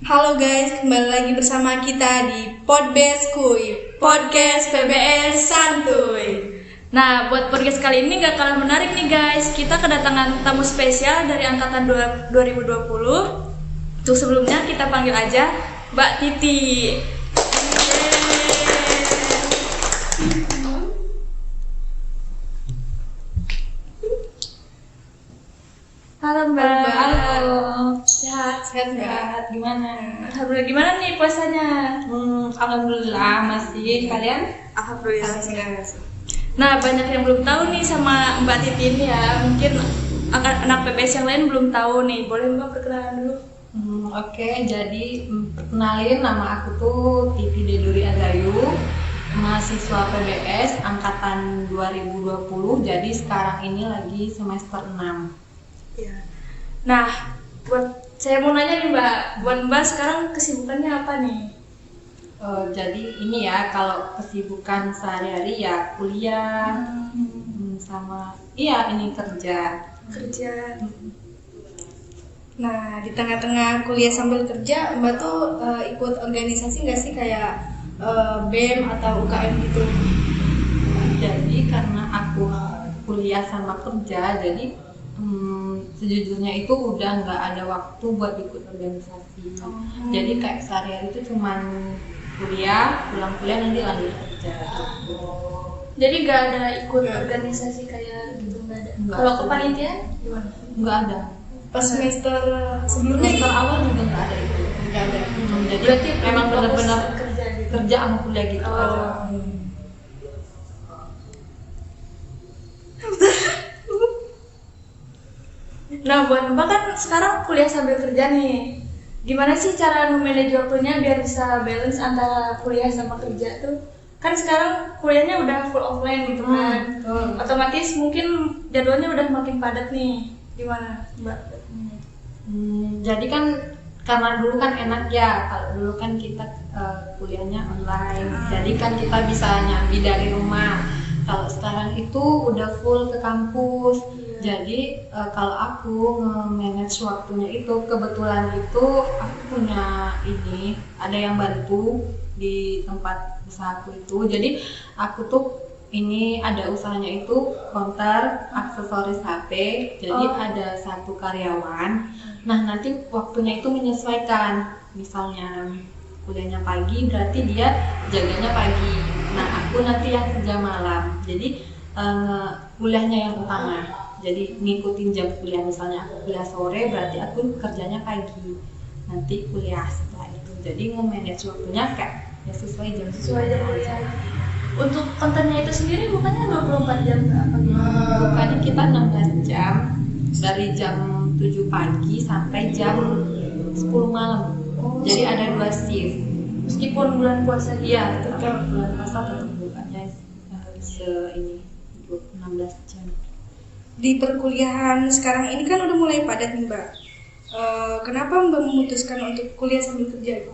Halo guys, kembali lagi bersama kita di Podbes Kuy, podcast PBS Santuy. Nah, buat podcast kali ini gak kalah menarik nih guys. Kita kedatangan tamu spesial dari angkatan 2020. Untuk sebelumnya kita panggil aja Mbak Titi. Halo Mbak. Halo. Sehat. Sehat. Gimana? Alhamdulillah. Gimana nih puasanya? Alhamdulillah masih. Kalian? Alhamdulillah. Nah, banyak yang belum tahu nih sama Mbak Titi ini ya. Mungkin anak PBS yang lain belum tahu nih. Boleh Mbak perkenalan dulu? Oke, jadi perkenalin, nama aku tuh Titi Deduri Agayu, mahasiswa PBS angkatan 2020. Jadi sekarang ini lagi semester 6. Iya. Nah, saya mau nanya nih Mbak, buat Mbak sekarang kesibukannya apa nih? Jadi ini ya, kalau kesibukan sehari-hari ya kuliah, sama ini kerja. Nah, di tengah-tengah kuliah sambil kerja, Mbak tuh ikut organisasi nggak sih kayak BEM atau UKM gitu? Jadi karena aku kuliah sama kerja, jadi sejujurnya itu udah nggak ada waktu buat ikut organisasi. Jadi kayak sehari-hari itu cuman kuliah, pulang kuliah nanti lanjut kerja. Jadi nggak ada ikut organisasi kayak gitu, nggak ada. Nggak. Kalau kepanitiaan gimana? Nggak ada. Pas semester sebelumnya Semester awal juga nggak ada itu. nggak ada. Jadi Berarti memang fokus benar-benar kerja gitu. kerja sama kuliah gitu Oh. aja. Nah, buat Mbak kan sekarang kuliah sambil kerja nih. Gimana sih cara manage waktunya biar bisa balance antara kuliah sama kerja tuh? Kan sekarang kuliahnya udah full offline gitu kan. Otomatis mungkin jadwalnya udah makin padat nih. Gimana, Mbak? Jadi kan karena dulu kan enak ya, kalau dulu kan kita kuliahnya online, jadi kan kita bisa nyambi dari rumah. Kalau sekarang itu udah full ke kampus, jadi kalau aku nge-manage waktunya itu, kebetulan itu aku punya ada yang bantu di tempat usahaku itu. Jadi aku tuh ada usahanya itu counter aksesoris HP, jadi ada satu karyawan. Nah nanti waktunya itu menyesuaikan, misalnya kuliahnya pagi berarti dia jaganya pagi, nah aku nanti yang kerja malam. Jadi kuliahnya yang utama, jadi ngikutin jam kuliah. Misalnya aku kuliah sore berarti aku kerjanya pagi, nanti kuliah setelah itu. Jadi nge-manage waktunya kayak ya sesuai jam Ya. Untuk kontennya itu sendiri bukannya 24 jam apa gimana? Bukannya kita 16 jam dari jam 7 pagi sampai jam 10 malam. Jadi ada 2 shift. Meskipun bulan puasa Iya, tetap bulan puasa tetap bukanya ini 16 jam. Di perkuliahan sekarang ini kan udah mulai padat nih Mbak. Kenapa Mbak memutuskan untuk kuliah sambil kerja?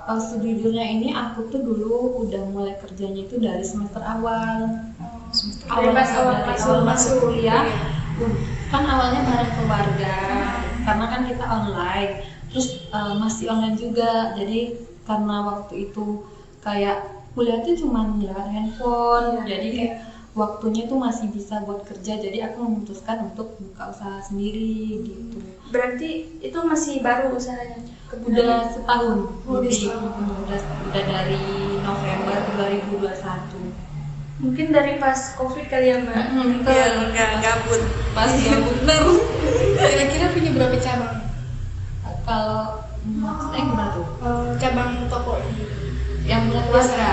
Sejujurnya ini aku tuh dulu udah mulai kerjanya itu dari semester awal. Dari pas awal masuk kuliah, kan awalnya bareng keluarga, karena kan kita online, terus masih online juga. Jadi karena waktu itu kayak kuliah tuh cuma lewat handphone, jadi kayak waktunya tuh masih bisa buat kerja. Jadi aku memutuskan untuk buka usaha sendiri gitu. Berarti itu masih baru usahanya? Udah setahun. Udah setahun. Udah dari November 2021. Mungkin dari pas COVID kali ya Mbak? Nggak gabut. Pas gabut baru. Kira-kira punya berapa cabang? Kalau maksudnya gimana tuh? Cabang toko Yang punya keluarga.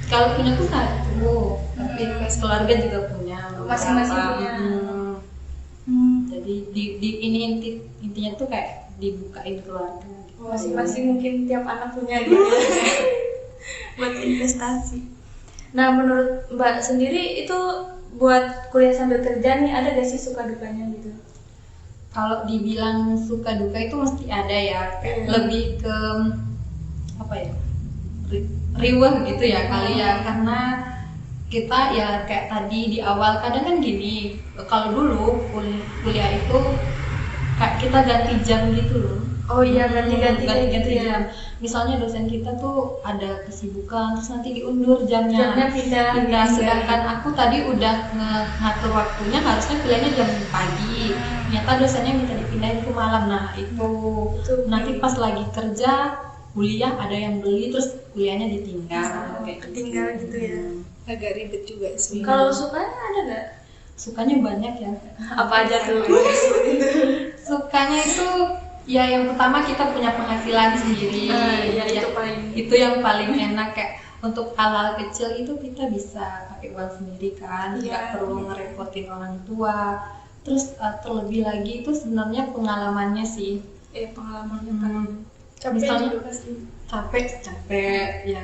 Kalau punya tuh satu, tapi keluarga juga punya. Masing-masing beberapa. punya. Jadi intinya tuh kayak dibukain keluarga. Gitu. Masing-masing mungkin tiap anak punya gitu ya. Buat investasi. Nah, menurut Mbak sendiri itu buat kuliah sambil kerja nih ada gak sih suka dukanya gitu? Kalau dibilang suka duka itu mesti ada ya, lebih ke apa ya, riweh gitu ya kali ya, karena kita ya kayak tadi di awal kadang kan gini, kalau dulu kuliah itu kayak kita ganti jam gitu loh. Oh iya, ganti-ganti kayak gitu ganti-ganti ya. jam. Misalnya dosen kita tuh ada kesibukan terus nanti diundur jamnya. Jamnya pindah. Sedangkan aku tadi udah ngatur waktunya, harusnya kuliahnya jam pagi. Ternyata dosennya minta dipindahin ke malam. Nah, itu nanti pas lagi kerja kuliah ada yang beli terus kuliahnya ditinggal kayak Ketinggal gitu ya. Agak ribet juga sih. Kalau sukanya ada nggak? Sukanya banyak ya. Apa aja tuh? Sukanya itu ya yang pertama kita punya penghasilan sendiri. Ya, Ya, itu yang paling enak, kayak untuk hal-hal kecil itu kita bisa pakai uang sendiri kan, Iya. nggak perlu ngerepotin orang tua. Terus terlebih lagi itu sebenarnya pengalamannya sih. Pengalamannya Capek Misalnya- juga pasti. Capek ya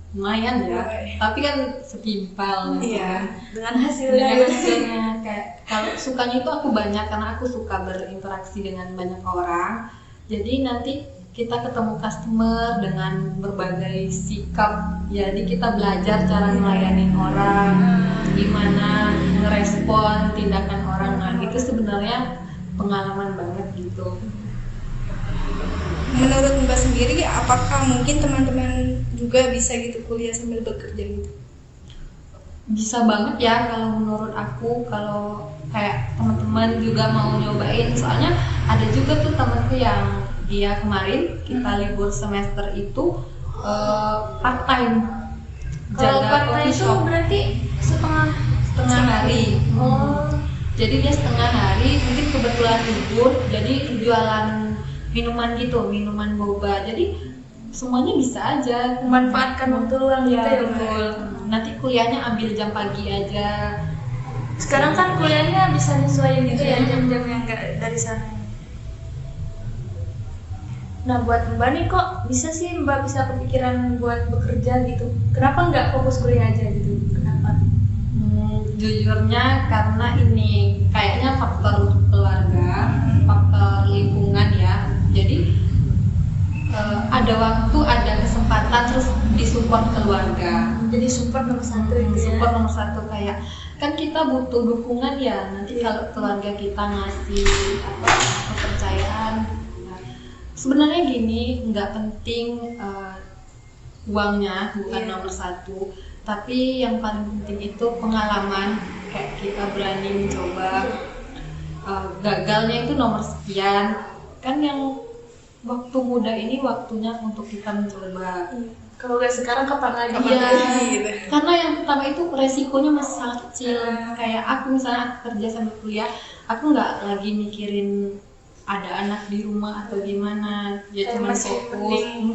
lumayan ya. Tapi kan setimpal gitu. Iya. dengan Dengan hasilnya. hasilnya kayak kalau sukanya itu aku banyak karena aku suka berinteraksi dengan banyak orang. Jadi nanti kita ketemu customer dengan berbagai sikap, jadi kita belajar cara melayani orang, gimana ngerespon tindakan orang. Nah itu sebenarnya pengalaman banget gitu. Menurut Mbak sendiri, apakah mungkin teman-teman juga bisa gitu kuliah sambil bekerja gitu? Bisa banget ya kalau menurut aku, kalau kayak teman-teman juga mau nyobain, soalnya ada juga tuh temanku yang dia kemarin kita libur semester itu part time Kalau jaga part-time coffee itu shop berarti setengah. hari. Oh. Jadi dia setengah hari, mungkin kebetulan libur, jadi jualan minuman gitu, minuman boba. Jadi semuanya bisa aja. Memanfaatkan waktu luang gitu Ya, ya. betul. Nanti kuliahnya ambil jam pagi aja. Sekarang kan kuliahnya bisa nyesuaiin gitu ya jam-jam yang nggak dari sana. Nah buat Mbak nih kok bisa sih Mbak bisa kepikiran buat bekerja gitu? Kenapa nggak fokus kuliah aja gitu? Kenapa? Jujurnya karena ini kayaknya faktor keluarga, faktor lingkungan ya. Jadi ada waktu, ada kesempatan, terus disupport keluarga. Jadi support nomor satu itu ya. Support nomor satu, kayak kan kita butuh dukungan ya. Nanti kalau keluarga kita ngasih apa kepercayaan. Nah, sebenarnya gini, nggak penting uangnya bukan nomor satu, tapi yang paling penting itu pengalaman, kayak kita berani mencoba. Gagalnya itu nomor sekian, kan yang waktu muda ini waktunya untuk kita mencoba. Kalau nggak sekarang kapan lagi? Kapan ya? lagi gitu? Karena yang pertama itu resikonya masih sangat kecil. Kayak aku misalnya aku kerja sambil kuliah, aku nggak lagi mikirin ada anak di rumah atau gimana, ya Kayak cuma masih fokus. penting.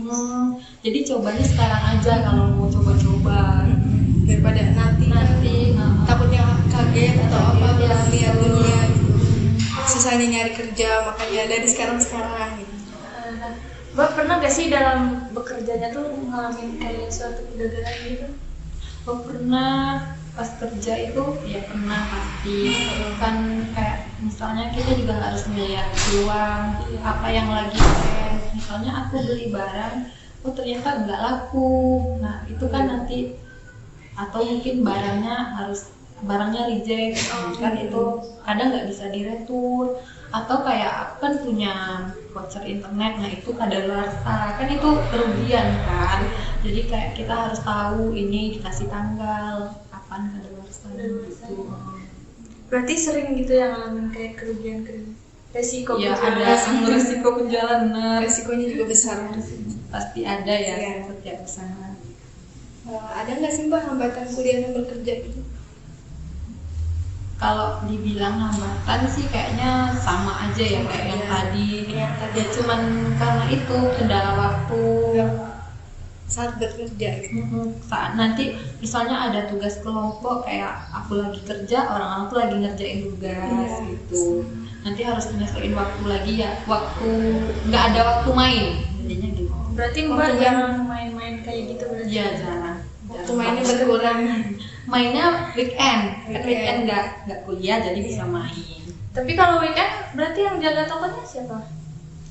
Jadi cobanya sekarang aja kalau mau coba-coba. Daripada nanti takutnya kaget atau apa Ya, lihat dunia gitu. Susahnya nyari kerja, makanya dari sekarang gitu. Mbak pernah gak sih dalam bekerjanya tuh ngalamin kayak suatu kegagalan gitu? Oh, pernah pas kerja itu ya pernah pasti. Kan kayak misalnya kita juga harus melihat peluang apa yang lagi tren. Misalnya aku beli barang, oh ternyata nggak laku. Nah itu kan nanti, atau mungkin barangnya reject, kan itu kadang nggak bisa diretur. Atau kayak aku kan punya voucher internet, nah itu kadaluarsa, kan itu kerugian kan. Jadi kayak kita harus tahu ini dikasih tanggal kapan kadaluarsa gitu. Berarti sering gitu yang ngalamin kayak kerugian resiko Ya gitu. ada resiko penjualan, bener. Resikonya juga besar. Pasti ada ya Iya. setiap usaha. Ada nggak sih Mbak hambatan kuliah sambil kerja gitu? Kalau dibilang hambatan sih kayaknya sama aja ya kayak yang tadi. Ya cuman karena itu kendala waktu. Saat bekerja gitu. Saat nanti misalnya ada tugas kelompok, kayak aku lagi kerja, orang-orang tuh lagi ngerjain tugas gitu. Nanti harus menyesuaikan waktu lagi ya, waktu nggak ada waktu main, jadinya gitu. Berarti Mbak Waktu jarang main-main kayak gitu berarti? Iya jarang. Waktu mainnya berkurang. Mainnya weekend, kan weekend nggak kuliah jadi bisa main. Tapi kalau weekend berarti yang jaga tokonya siapa?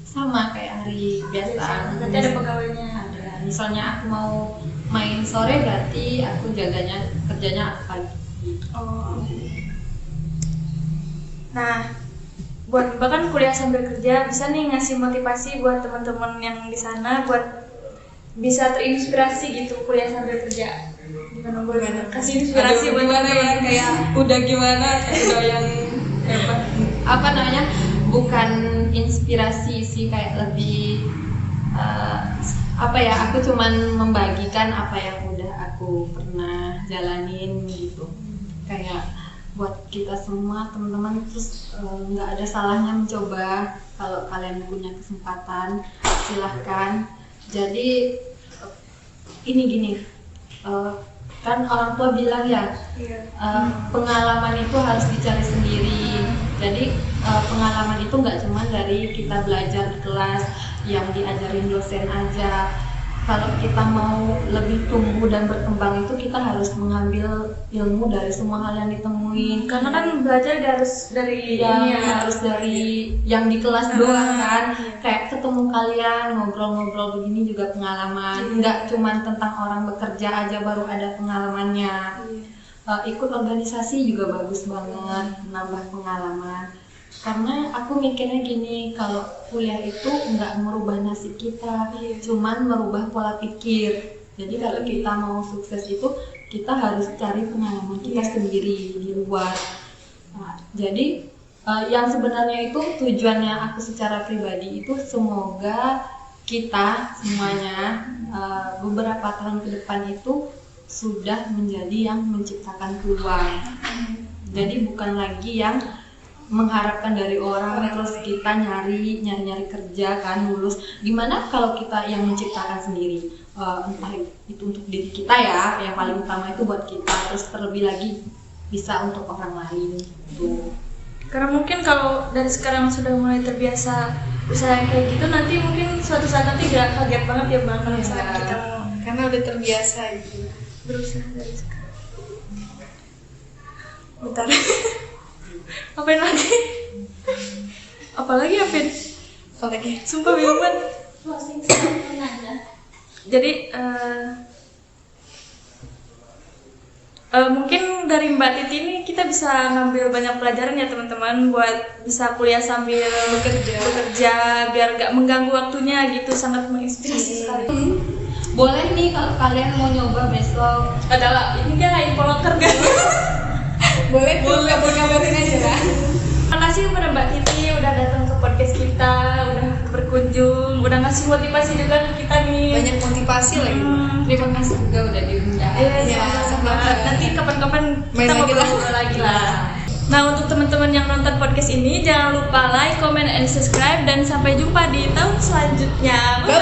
Sama kayak hari biasa. Berarti ada pegawainya. Ada. Misalnya aku mau main sore, berarti aku kerjanya pagi. Oh. Nah, buat Mbak kan kuliah sambil kerja, bisa nih ngasih motivasi buat teman-teman yang di sana buat bisa terinspirasi gitu kuliah sambil kerja. Gimana Mbak? Gimana? Kasih inspirasi Aduh, buat gimana ya, teman-teman. kayak udah gimana, kayak udah yang apa namanya, bukan inspirasi sih, kayak lebih apa ya, aku cuman membagikan apa yang udah aku pernah jalanin gitu. Kayak buat kita semua teman-teman, terus nggak ada salahnya mencoba. Kalau kalian punya kesempatan silahkan. Jadi ini gini, kan orang tua bilang ya, Iya. pengalaman itu harus dicari sendiri. Jadi pengalaman itu nggak cuma dari kita belajar di kelas yang diajarin dosen aja. Kalau kita mau lebih tumbuh dan berkembang itu kita harus mengambil ilmu dari semua hal yang ditemuin. Karena kan belajar harus dari Ya, ini ya. harus dari yang di kelas doang kan. Kayak ketemu kalian ngobrol-ngobrol begini juga pengalaman. Nggak cuma tentang orang bekerja aja baru ada pengalamannya. Ikut organisasi juga bagus banget, menambah pengalaman. Karena aku mikirnya gini, kalau kuliah itu nggak merubah nasib kita, cuman merubah pola pikir. Jadi kalau kita mau sukses itu, kita harus cari pengalaman kita sendiri di luar. Nah, jadi yang sebenarnya itu tujuannya aku secara pribadi itu semoga kita semuanya beberapa tahun ke depan itu sudah menjadi yang menciptakan peluang. Jadi bukan lagi yang mengharapkan dari orang terus kita nyari kerja kan, lulus. Gimana kalau kita yang menciptakan sendiri, entah itu untuk diri kita ya, yang paling utama itu buat kita, terus terlebih lagi bisa untuk orang lain gitu. Karena mungkin kalau dari sekarang sudah mulai terbiasa usaha yang kayak gitu, nanti mungkin suatu saat nanti gak kaget banget ya Bang kalau misalnya kita mau Karena udah terbiasa gitu. berusaha dari sekarang. Bentar. Apain lagi? Apalagi Apin? Apalagi? Sumpah bingung banget. Jadi mungkin dari Mbak Titi ini kita bisa ngambil banyak pelajaran ya teman-teman buat bisa kuliah sambil bekerja biar gak mengganggu waktunya gitu, sangat menginspirasi sekali. Boleh nih kalau kalian mau nyoba besok. Adalah ini dia info loker kan. Boleh tuh, kabar-kabarin aja lah. Makasih kepada Mbak Titi udah datang ke podcast kita, udah berkunjung, udah ngasih motivasi juga ke kita nih. Banyak motivasi lagi. Terima kasih juga udah diundang. Iya, sama-sama. Nanti kapan-kapan Main kita lagi lah. ngobrol lagi lah. Nah, untuk teman-teman yang nonton podcast ini jangan lupa like, comment, and subscribe, dan sampai jumpa di tahun selanjutnya. Bye.